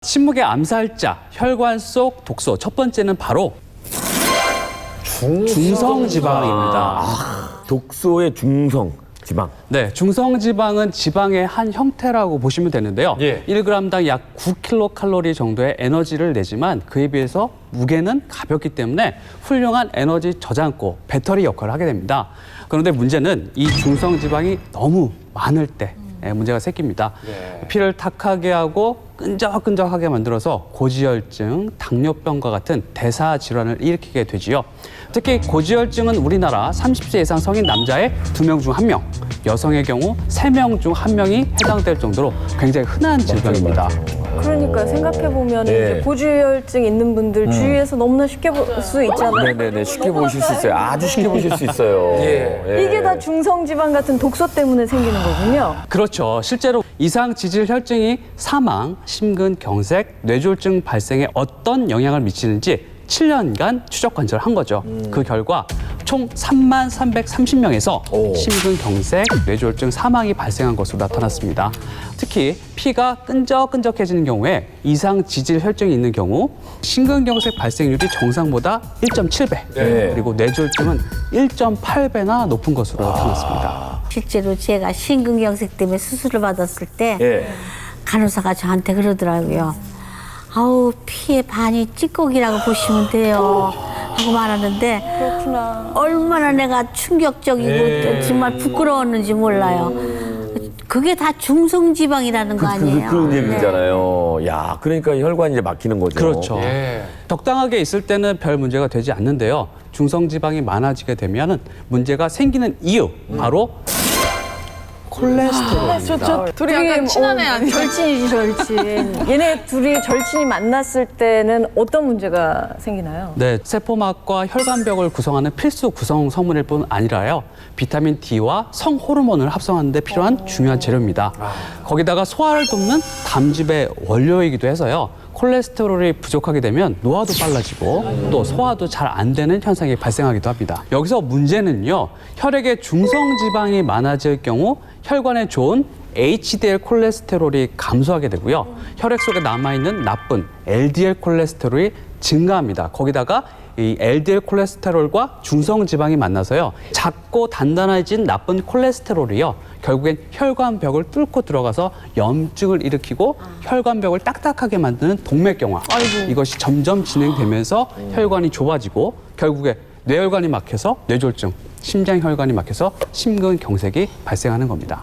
침묵의 암살자, 혈관 속 독소. 첫 번째는 바로 중성지방입니다. 독소의 중성 지방. 네, 중성지방은 지방의 한 형태라고 보시면 되는데요. 예. 1g당 약 9kcal 정도의 에너지를 내지만 그에 비해서 무게는 가볍기 때문에 훌륭한 에너지 저장고, 배터리 역할을 하게 됩니다. 그런데 문제는 이 중성지방이 너무 많을 때 문제가 생깁니다. 피를 탁하게 하고 끈적끈적하게 만들어서 고지혈증, 당뇨병과 같은 대사 질환을 일으키게 되지요. 특히 고지혈증은 우리나라 30세 이상 성인 남자의 2명 중 1명, 여성의 경우 3명 중 1명이 해당될 정도로 굉장히 흔한 질병입니다. 그러니까 생각해보면 예. 이제 고지혈증 있는 분들 주위에서 너무나 쉽게 볼 수 있잖아요. 네네네. 쉽게 보실 수 있어요. 아주 쉽게 보실 수 있어요. 예. 이게 다 중성지방 같은 독소 때문에 생기는 거군요. 그렇죠. 실제로 이상 지질 혈증이 사망, 심근경색, 뇌졸중 발생에 어떤 영향을 미치는지 7년간 추적 관찰을 한 거죠. 그 결과 총 3330명에서 오. 심근경색, 뇌졸중 사망이 발생한 것으로 나타났습니다. 특히 피가 끈적끈적해지는 경우에 이상 지질 혈증이 있는 경우 심근경색 발생률이 정상보다 1.7배, 네. 그리고 뇌졸중은 1.8배나 높은 것으로 나타났습니다. 실제로 제가 심근경색 때문에 수술을 받았을 때 예. 간호사가 저한테 그러더라고요. 아우 피의 반이 찌꺼기라고 보시면 돼요 하고 말하는데 그렇구나. 얼마나 내가 충격적이고 정말 부끄러웠는지 몰라요. 그게 다 중성지방이라는 거 아니에요? 그런 얘기잖아요. 야, 그러니까 혈관이 이제 막히는 거죠. 그렇죠. 적당하게 있을 때는 별 문제가 되지 않는데요. 중성지방이 많아지게 되면 문제가 생기는 이유, 바로 콜레스테롤입니다. 둘이 약간 친한 애 아니에요? 절친이지, 절친. 얘네 둘이 절친이 만났을 때는 어떤 문제가 생기나요? 네, 세포막과 혈관벽을 구성하는 필수 구성 성분일 뿐 아니라요. 비타민 D와 성호르몬을 합성하는 데 필요한 중요한 재료입니다. 거기다가 소화를 돕는 담즙의 원료이기도 해서요. 콜레스테롤이 부족하게 되면 노화도 빨라지고 또 소화도 잘 안 되는 현상이 발생하기도 합니다. 여기서 문제는요. 혈액에 중성지방이 많아질 경우 혈관에 좋은 HDL 콜레스테롤이 감소하게 되고요. 혈액 속에 남아있는 나쁜 LDL 콜레스테롤이 증가합니다. 거기다가 이 LDL 콜레스테롤과 중성지방이 만나서요. 작고 단단해진 나쁜 콜레스테롤이요. 결국엔 혈관벽을 뚫고 들어가서 염증을 일으키고 혈관벽을 딱딱하게 만드는 동맥경화. 이것이 점점 진행되면서 혈관이 좁아지고 결국에 뇌혈관이 막혀서 뇌졸중, 심장혈관이 막혀서 심근경색이 발생하는 겁니다.